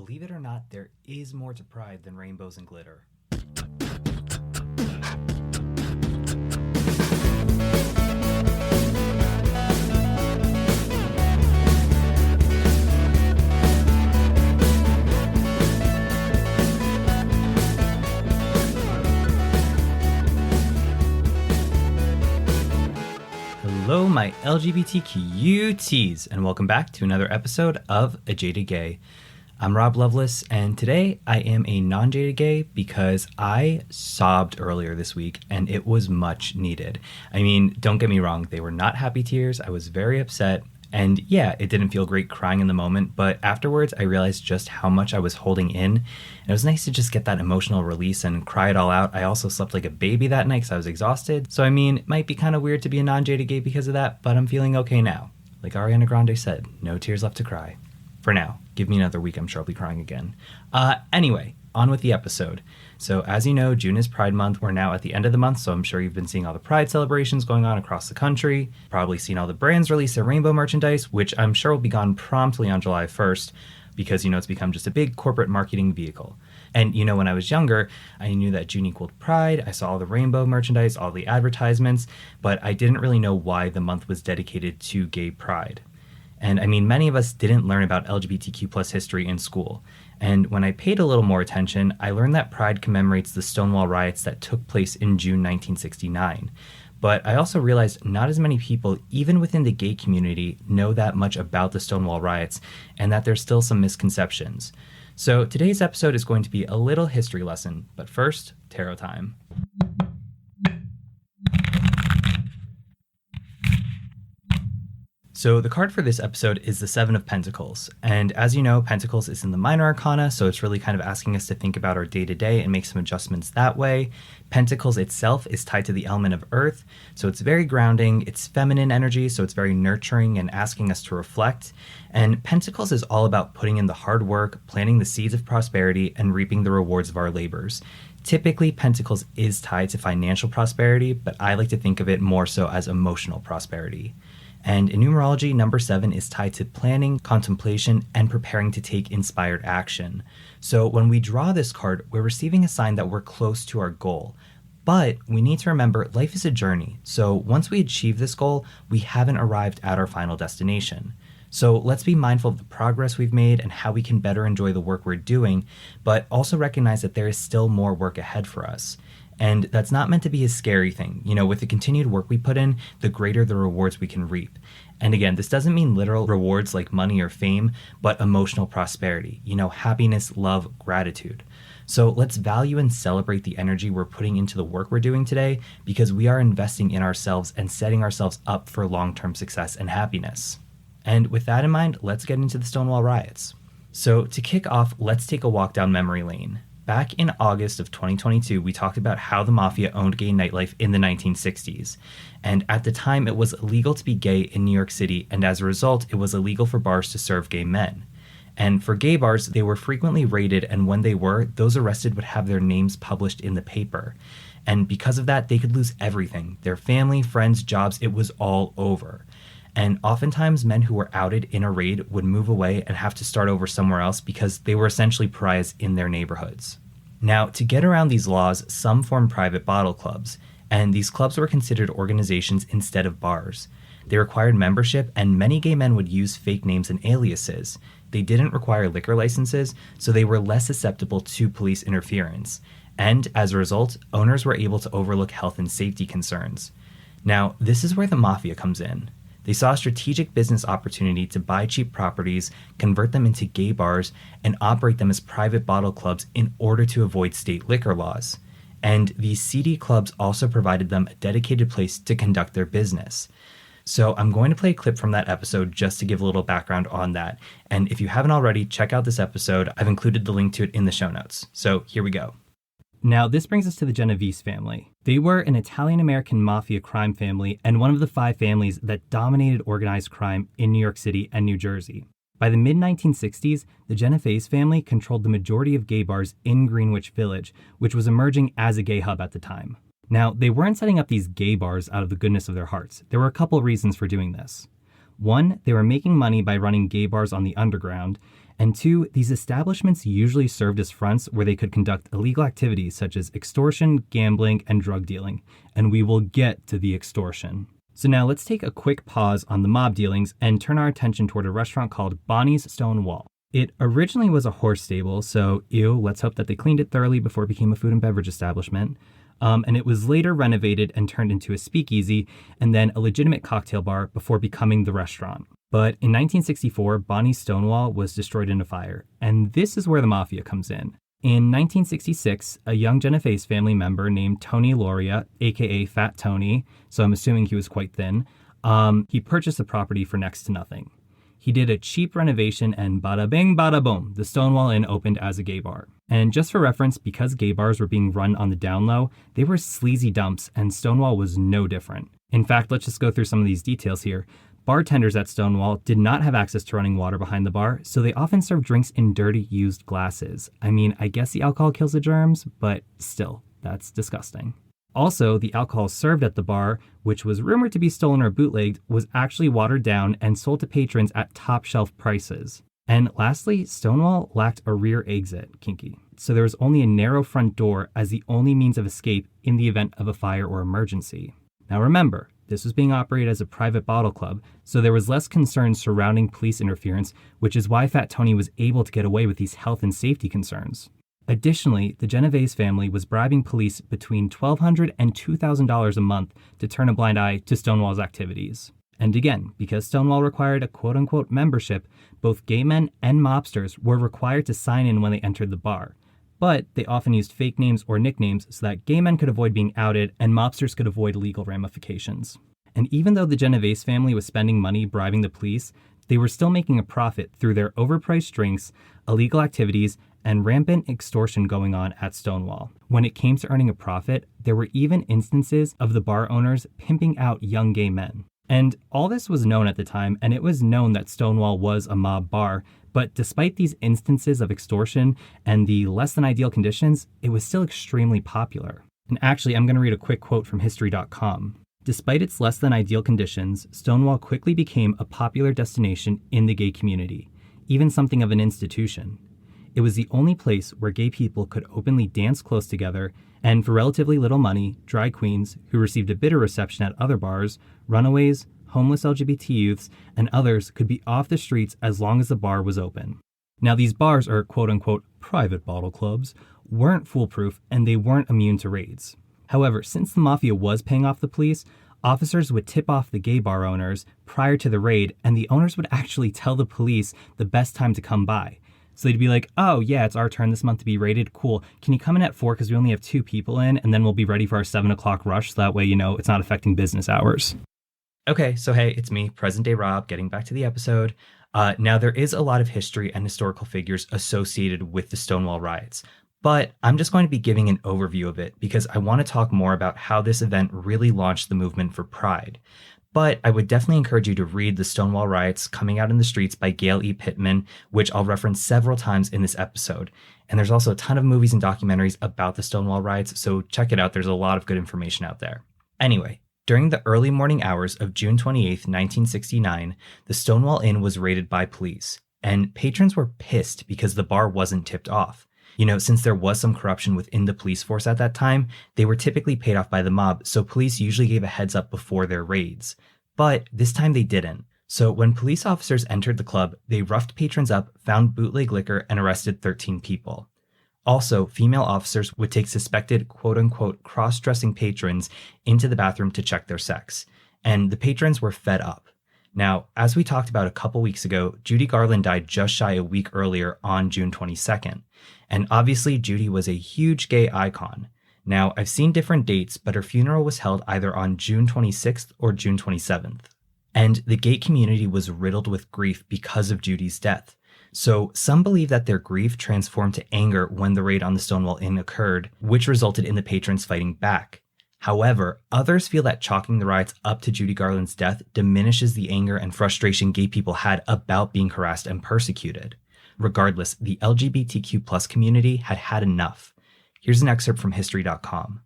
Believe it or not, there is more to Pride than rainbows and glitter. Hello, my LGBTQTs, and welcome back to another episode of A Jaded Gay. I'm Rob Lovelace, and today I am a non-jaded gay because I sobbed earlier this week, and it was much needed. I mean, don't get me wrong, they were not happy tears. I was very upset, and yeah, it didn't feel great crying in the moment, but afterwards I realized just how much I was holding in, and it was nice to just get that emotional release and cry it all out. I also slept like a baby that night because I was exhausted, so I mean, it might be kind of weird to be a non-jaded gay because of that, but I'm feeling okay now. Like Ariana Grande said, no tears left to cry. For now. Give me another week, I'm sure I'll be crying again. Anyway, on with the episode. So as you know, June is Pride Month. We're now at the end of the month, so I'm sure you've been seeing all the Pride celebrations going on across the country. Probably seen all the brands release their rainbow merchandise, which I'm sure will be gone promptly on July 1st because, it's become just a big corporate marketing vehicle. And, when I was younger, I knew that June equaled Pride. I saw all the rainbow merchandise, all the advertisements, but I didn't really know why the month was dedicated to gay pride. And I mean, many of us didn't learn about LGBTQ plus history in school. And when I paid a little more attention, I learned that Pride commemorates the Stonewall Riots that took place in June 1969. But I also realized not as many people, even within the gay community, know that much about the Stonewall Riots, and that there's still some misconceptions. So today's episode is going to be a little history lesson, but first, tarot time. So the card for this episode is the Seven of Pentacles. And as you know, Pentacles is in the minor arcana, so it's really kind of asking us to think about our day-to-day and make some adjustments that way. Pentacles itself is tied to the element of earth, so it's very grounding, it's feminine energy, so it's very nurturing and asking us to reflect. And Pentacles is all about putting in the hard work, planting the seeds of prosperity, and reaping the rewards of our labors. Typically, Pentacles is tied to financial prosperity, but I like to think of it more so as emotional prosperity. And in numerology, number 7 is tied to planning, contemplation, and preparing to take inspired action. So when we draw this card, we're receiving a sign that we're close to our goal. But we need to remember life is a journey. So once we achieve this goal, we haven't arrived at our final destination. So let's be mindful of the progress we've made and how we can better enjoy the work we're doing, but also recognize that there is still more work ahead for us. And that's not meant to be a scary thing. With the continued work we put in, the greater the rewards we can reap. And again, this doesn't mean literal rewards like money or fame, but emotional prosperity, happiness, love, gratitude. So let's value and celebrate the energy we're putting into the work we're doing today because we are investing in ourselves and setting ourselves up for long-term success and happiness. And with that in mind, let's get into the Stonewall Riots. So to kick off, let's take a walk down memory lane. Back in August of 2022, we talked about how the Mafia owned gay nightlife in the 1960s. And at the time, it was illegal to be gay in New York City, and as a result, it was illegal for bars to serve gay men. And for gay bars, they were frequently raided, and when they were, those arrested would have their names published in the paper. And because of that, they could lose everything. Their family, friends, jobs, it was all over. And oftentimes, men who were outed in a raid would move away and have to start over somewhere else because they were essentially pariahs in their neighborhoods. Now, to get around these laws, some formed private bottle clubs, and these clubs were considered organizations instead of bars. They required membership, and many gay men would use fake names and aliases. They didn't require liquor licenses, so they were less susceptible to police interference. And as a result, owners were able to overlook health and safety concerns. Now, this is where the Mafia comes in. They saw a strategic business opportunity to buy cheap properties, convert them into gay bars, and operate them as private bottle clubs in order to avoid state liquor laws. And these seedy clubs also provided them a dedicated place to conduct their business. So I'm going to play a clip from that episode just to give a little background on that. And if you haven't already, check out this episode. I've included the link to it in the show notes. So here we go. Now, this brings us to the Genovese family. They were an Italian-American mafia crime family and one of the 5 families that dominated organized crime in New York City and New Jersey. By the mid-1960s, the Genovese family controlled the majority of gay bars in Greenwich Village, which was emerging as a gay hub at the time. Now, they weren't setting up these gay bars out of the goodness of their hearts. There were a couple reasons for doing this. One, they were making money by running gay bars on the underground, And two, these establishments usually served as fronts where they could conduct illegal activities such as extortion, gambling, and drug dealing. And we will get to the extortion. So now let's take a quick pause on the mob dealings and turn our attention toward a restaurant called Bonnie's Stonewall. It originally was a horse stable, so let's hope that they cleaned it thoroughly before it became a food and beverage establishment. And it was later renovated and turned into a speakeasy and then a legitimate cocktail bar before becoming the restaurant. But in 1964, Bonnie's Stonewall was destroyed in a fire, and this is where the Mafia comes in. In 1966, a young Genovese family member named Tony Loria, aka Fat Tony, so I'm assuming he was quite thin, he purchased the property for next to nothing. He did a cheap renovation and bada bing, bada boom, the Stonewall Inn opened as a gay bar. And just for reference, because gay bars were being run on the down low, they were sleazy dumps, and Stonewall was no different. In fact, let's just go through some of these details here. Bartenders at Stonewall did not have access to running water behind the bar, so they often served drinks in dirty, used glasses. I mean, I guess the alcohol kills the germs, but still, that's disgusting. Also, the alcohol served at the bar, which was rumored to be stolen or bootlegged, was actually watered down and sold to patrons at top shelf prices. And lastly, Stonewall lacked a rear exit, kinky. So there was only a narrow front door as the only means of escape in the event of a fire or emergency. Now remember, this was being operated as a private bottle club, so there was less concern surrounding police interference, which is why Fat Tony was able to get away with these health and safety concerns. Additionally, the Genovese family was bribing police between $1,200 and $2,000 a month to turn a blind eye to Stonewall's activities. And again, because Stonewall required a quote-unquote membership, both gay men and mobsters were required to sign in when they entered the bar. But they often used fake names or nicknames so that gay men could avoid being outed and mobsters could avoid legal ramifications. And even though the Genovese family was spending money bribing the police, they were still making a profit through their overpriced drinks, illegal activities, and rampant extortion going on at Stonewall. When it came to earning a profit, there were even instances of the bar owners pimping out young gay men. And all this was known at the time, and it was known that Stonewall was a mob bar, but despite these instances of extortion and the less than ideal conditions, it was still extremely popular. And actually, I'm going to read a quick quote from history.com. Despite its less than ideal conditions, Stonewall quickly became a popular destination in the gay community, even something of an institution. It was the only place where gay people could openly dance close together, and for relatively little money, drag queens, who received a bitter reception at other bars, runaways, homeless LGBT youths, and others could be off the streets as long as the bar was open. Now, these bars, or quote-unquote private bottle clubs, weren't foolproof and they weren't immune to raids. However, since the Mafia was paying off the police, officers would tip off the gay bar owners prior to the raid, and the owners would actually tell the police the best time to come by. So they'd be like, oh yeah, it's our turn this month to be raided. Cool. Can you come in at 4 because we only have 2 people in, and then we'll be ready for our 7 o'clock rush, so that way, it's not affecting business hours. Okay, so hey, it's me, present day Rob, getting back to the episode. Now, there is a lot of history and historical figures associated with the Stonewall Riots, but I'm just going to be giving an overview of it because I want to talk more about how this event really launched the movement for Pride. But I would definitely encourage you to read The Stonewall Riots Coming Out in the Streets by Gail E. Pittman, which I'll reference several times in this episode. And there's also a ton of movies and documentaries about the Stonewall Riots, so check it out. There's a lot of good information out there. Anyway, during the early morning hours of June 28th, 1969, the Stonewall Inn was raided by police, and patrons were pissed because the bar wasn't tipped off. Since there was some corruption within the police force at that time, they were typically paid off by the mob, so police usually gave a heads up before their raids. But this time they didn't. So when police officers entered the club, they roughed patrons up, found bootleg liquor, and arrested 13 people. Also, female officers would take suspected quote-unquote cross-dressing patrons into the bathroom to check their sex. And the patrons were fed up. Now, as we talked about a couple weeks ago, Judy Garland died just shy a week earlier on June 22nd. And obviously, Judy was a huge gay icon. Now, I've seen different dates, but her funeral was held either on June 26th or June 27th. And the gay community was riddled with grief because of Judy's death. So some believe that their grief transformed to anger when the raid on the Stonewall Inn occurred, which resulted in the patrons fighting back. However, others feel that chalking the riots up to Judy Garland's death diminishes the anger and frustration gay people had about being harassed and persecuted. Regardless, the LGBTQ+ community had had enough. Here's an excerpt from history.com.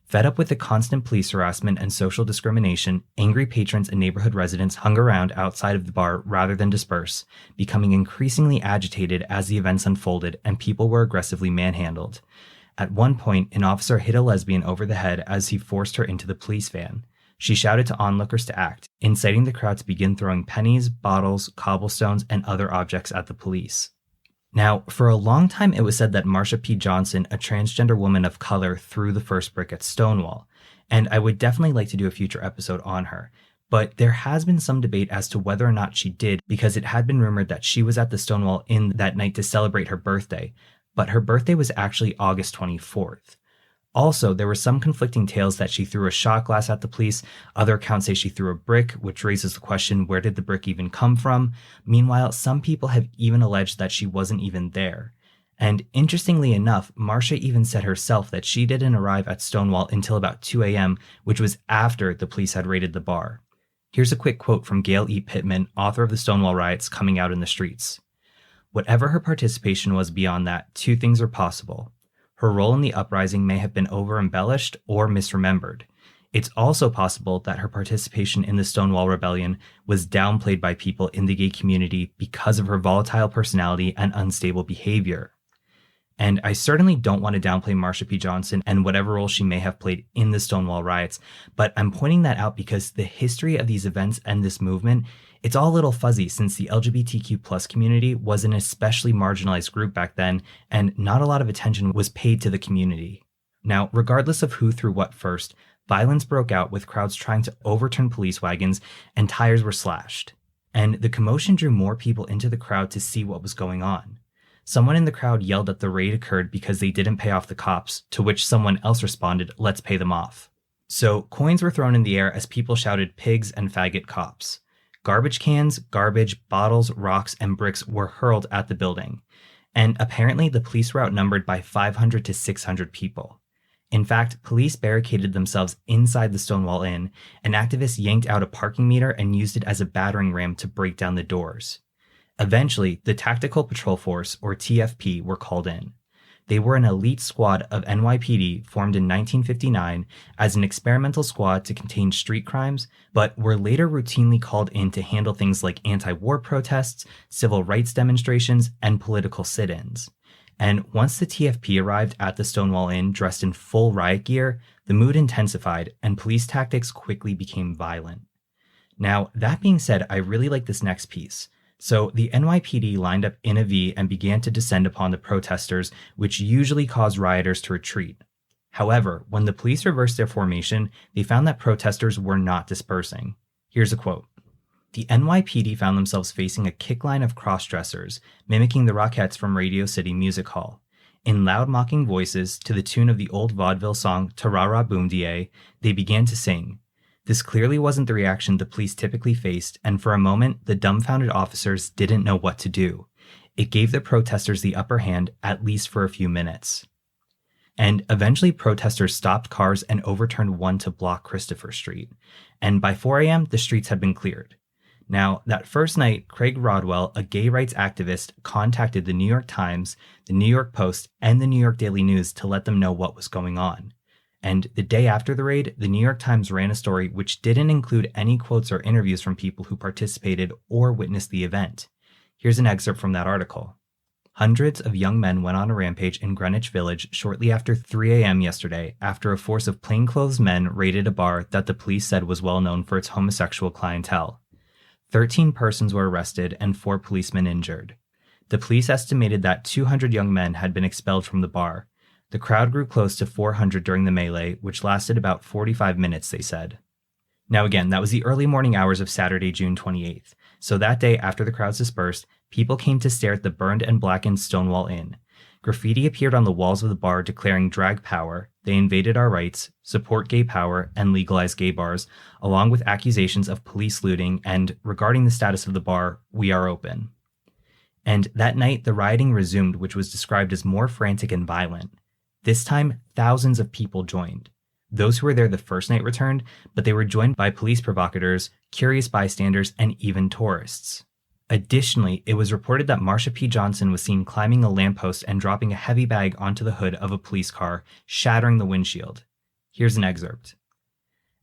Fed up with the constant police harassment and social discrimination, angry patrons and neighborhood residents hung around outside of the bar rather than disperse, becoming increasingly agitated as the events unfolded and people were aggressively manhandled. At one point, an officer hit a lesbian over the head as he forced her into the police van. She shouted to onlookers to act, inciting the crowd to begin throwing pennies, bottles, cobblestones, and other objects at the police. Now, for a long time, it was said that Marsha P. Johnson, a transgender woman of color, threw the first brick at Stonewall, and I would definitely like to do a future episode on her. But there has been some debate as to whether or not she did, because it had been rumored that she was at the Stonewall Inn that night to celebrate her birthday, but her birthday was actually August 24th. Also, there were some conflicting tales that she threw a shot glass at the police. Other accounts say she threw a brick, which raises the question, where did the brick even come from? Meanwhile, some people have even alleged that she wasn't even there. And interestingly enough, Marsha even said herself that she didn't arrive at Stonewall until about 2 a.m., which was after the police had raided the bar. Here's a quick quote from Gail E. Pittman, author of the Stonewall Riots, coming out in the streets. Whatever her participation was beyond that, two things are possible. Her role in the uprising may have been over-embellished or misremembered. It's also possible that her participation in the Stonewall Rebellion was downplayed by people in the gay community because of her volatile personality and unstable behavior. And I certainly don't want to downplay Marsha P. Johnson and whatever role she may have played in the Stonewall Riots, but I'm pointing that out because the history of these events and this movement, it's all a little fuzzy since the LGBTQ+ community was an especially marginalized group back then, and not a lot of attention was paid to the community. Now, regardless of who threw what first, violence broke out with crowds trying to overturn police wagons and tires were slashed. And the commotion drew more people into the crowd to see what was going on. Someone in the crowd yelled that the raid occurred because they didn't pay off the cops, to which someone else responded, "Let's pay them off." So coins were thrown in the air as people shouted "pigs" and "faggot cops." Garbage cans, garbage, bottles, rocks, and bricks were hurled at the building. And apparently the police were outnumbered by 500 to 600 people. In fact, police barricaded themselves inside the Stonewall Inn, and activists yanked out a parking meter and used it as a battering ram to break down the doors. Eventually, the Tactical Patrol Force, or TFP, were called in. They were an elite squad of NYPD formed in 1959 as an experimental squad to contain street crimes, but were later routinely called in to handle things like anti-war protests, civil rights demonstrations, and political sit-ins. And once the TFP arrived at the Stonewall Inn dressed in full riot gear, the mood intensified and police tactics quickly became violent. Now, that being said, I really like this next piece. So the NYPD lined up in a V and began to descend upon the protesters, which usually caused rioters to retreat. However, when the police reversed their formation, they found that protesters were not dispersing. Here's a quote. The NYPD found themselves facing a kick line of cross-dressers, mimicking the Rockettes from Radio City Music Hall. In loud mocking voices, to the tune of the old vaudeville song Ta-Ra-Ra Boom Da, they began to sing. This clearly wasn't the reaction the police typically faced, and for a moment, the dumbfounded officers didn't know what to do. It gave the protesters the upper hand, at least for a few minutes. And eventually, protesters stopped cars and overturned one to block Christopher Street. And by 4 a.m., the streets had been cleared. Now, that first night, Craig Rodwell, a gay rights activist, contacted the New York Times, the New York Post, and the New York Daily News to let them know what was going on. And the day after the raid, the New York Times ran a story which didn't include any quotes or interviews from people who participated or witnessed the event. Here's an excerpt from that article. Hundreds of young men went on a rampage in Greenwich Village shortly after 3 a.m. yesterday after a force of plainclothes men raided a bar that the police said was well known for its homosexual clientele. 13 persons were arrested and 4 policemen injured. The police estimated that 200 young men had been expelled from the bar. The crowd grew close to 400 during the melee, which lasted about 45 minutes, they said. Now again, that was the early morning hours of Saturday, June 28th. So that day, after the crowds dispersed, people came to stare at the burned and blackened Stonewall Inn. Graffiti appeared on the walls of the bar declaring "drag power," "they invaded our rights," "support gay power," and "legalize gay bars," along with accusations of police looting and, regarding the status of the bar, "we are open." And that night, the rioting resumed, which was described as more frantic and violent. This time, thousands of people joined. Those who were there the first night returned, but they were joined by police provocateurs, curious bystanders, and even tourists. Additionally, it was reported that Marsha P. Johnson was seen climbing a lamppost and dropping a heavy bag onto the hood of a police car, shattering the windshield. Here's an excerpt.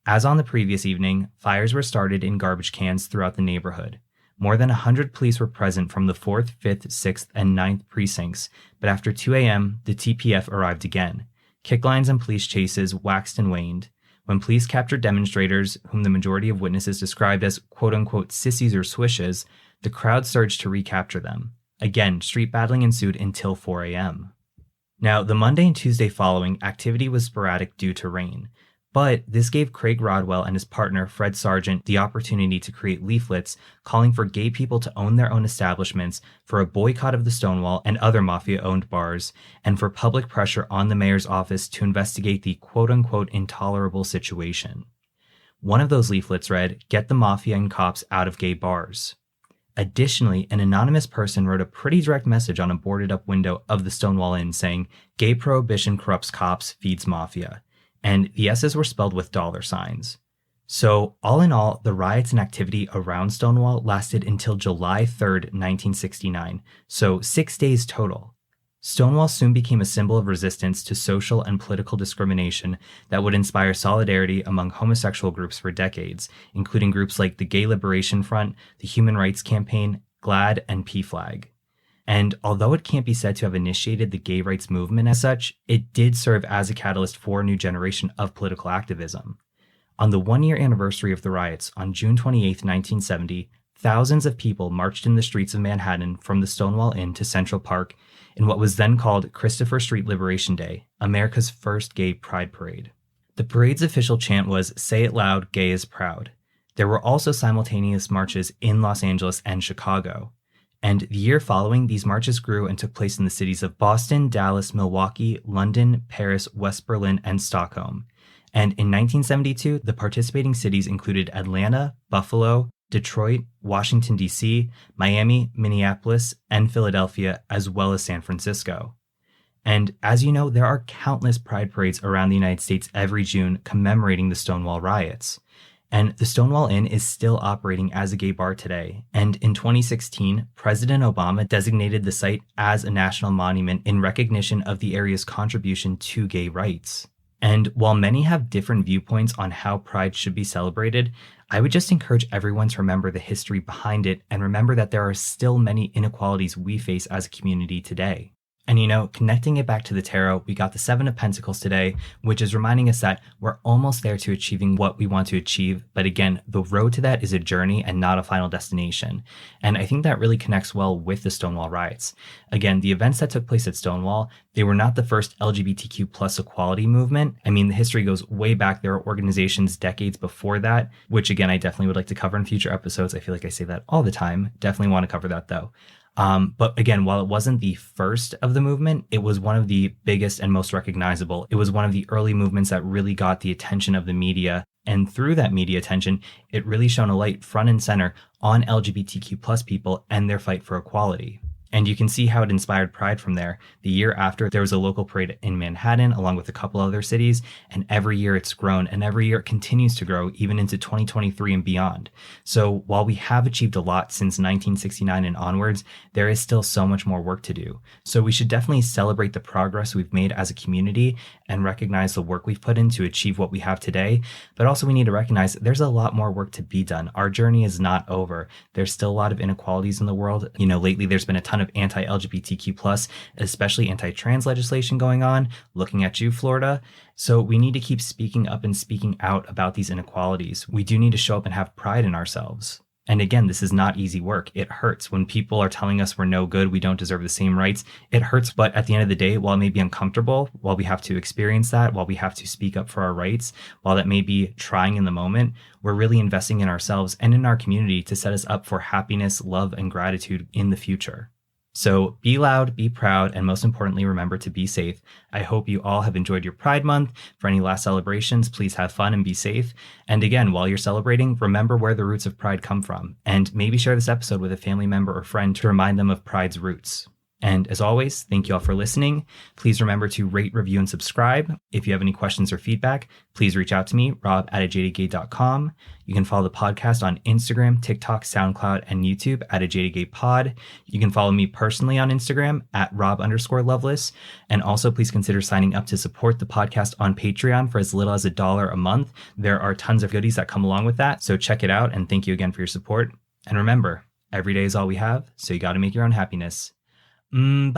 As on the previous evening, fires were started in garbage cans throughout the neighborhood. More than 100 police were present from the 4th, 5th, 6th, and 9th precincts, but after 2 a.m., the TPF arrived again. Kick lines and police chases waxed and waned. When police captured demonstrators, whom the majority of witnesses described as quote-unquote sissies or swishes, the crowd surged to recapture them. Again, street battling ensued until 4 a.m. Now, the Monday and Tuesday following, activity was sporadic due to rain. But this gave Craig Rodwell and his partner, Fred Sargent, the opportunity to create leaflets calling for gay people to own their own establishments, for a boycott of the Stonewall and other Mafia-owned bars, and for public pressure on the mayor's office to investigate the quote-unquote intolerable situation. One of those leaflets read, "Get the Mafia and cops out of gay bars." Additionally, an anonymous person wrote a pretty direct message on a boarded-up window of the Stonewall Inn saying, "Gay prohibition corrupts cops, feeds Mafia." And the S's were spelled with $signs. So, all in all, the riots and activity around Stonewall lasted until July 3rd, 1969, so 6 days total. Stonewall soon became a symbol of resistance to social and political discrimination that would inspire solidarity among homosexual groups for decades, including groups like the Gay Liberation Front, the Human Rights Campaign, GLAAD, and PFLAG. And although it can't be said to have initiated the gay rights movement as such, it did serve as a catalyst for a new generation of political activism. On the one-year anniversary of the riots, on June 28, 1970, thousands of people marched in the streets of Manhattan from the Stonewall Inn to Central Park in what was then called Christopher Street Liberation Day, America's first gay pride parade. The parade's official chant was, "Say it loud, gay is proud." There were also simultaneous marches in Los Angeles and Chicago. And the year following, these marches grew and took place in the cities of Boston, Dallas, Milwaukee, London, Paris, West Berlin, and Stockholm. And in 1972, the participating cities included Atlanta, Buffalo, Detroit, Washington, D.C., Miami, Minneapolis, and Philadelphia, as well as San Francisco. And as you know, there are countless pride parades around the United States every June commemorating the Stonewall Riots. And the Stonewall Inn is still operating as a gay bar today. And in 2016, President Obama designated the site as a national monument in recognition of the area's contribution to gay rights. And while many have different viewpoints on how Pride should be celebrated, I would just encourage everyone to remember the history behind it and remember that there are still many inequalities we face as a community today. And connecting it back to the tarot, we got the Seven of Pentacles today, which is reminding us that we're almost there to achieving what we want to achieve. But again, the road to that is a journey and not a final destination. And I think that really connects well with the Stonewall Riots. Again, the events that took place at Stonewall, they were not the first LGBTQ plus equality movement. I mean, the history goes way back. There are organizations decades before that, which again, I definitely would like to cover in future episodes. I feel like I say that all the time. Definitely want to cover that though. But again, while it wasn't the first of the movement, it was one of the biggest and most recognizable. It was one of the early movements that really got the attention of the media. And through that media attention, it really shone a light front and center on LGBTQ plus people and their fight for equality. And you can see how it inspired Pride from there. The year after, there was a local parade in Manhattan, along with a couple other cities, and every year it's grown, and every year it continues to grow, even into 2023 and beyond. So while we have achieved a lot since 1969 and onwards, there is still so much more work to do. So we should definitely celebrate the progress we've made as a community and recognize the work we've put in to achieve what we have today. But also we need to recognize there's a lot more work to be done. Our journey is not over. There's still a lot of inequalities in the world. Lately there's been a ton of anti-LGBTQ plus, especially anti-trans legislation going on. Looking at you, Florida. So we need to keep speaking up and speaking out about these inequalities. We do need to show up and have pride in ourselves. And again, this is not easy work. It hurts when people are telling us we're no good, we don't deserve the same rights. It hurts, but at the end of the day, while it may be uncomfortable, while we have to experience that, while we have to speak up for our rights, while that may be trying in the moment, we're really investing in ourselves and in our community to set us up for happiness, love, and gratitude in the future. So be loud, be proud, and most importantly, remember to be safe. I hope you all have enjoyed your Pride Month. For any last celebrations, please have fun and be safe. And again, while you're celebrating, remember where the roots of Pride come from. And maybe share this episode with a family member or friend to remind them of Pride's roots. And as always, thank you all for listening. Please remember to rate, review, and subscribe. If you have any questions or feedback, please reach out to me, rob@ajadedgay.com. You can follow the podcast on Instagram, TikTok, SoundCloud, and YouTube at @ajadedgaypod. You can follow me personally on Instagram at rob_loveless. And also please consider signing up to support the podcast on Patreon for as little as $1 a month. There are tons of goodies that come along with that. So check it out. And thank you again for your support. And remember, every day is all we have. So you got to make your own happiness. Bye.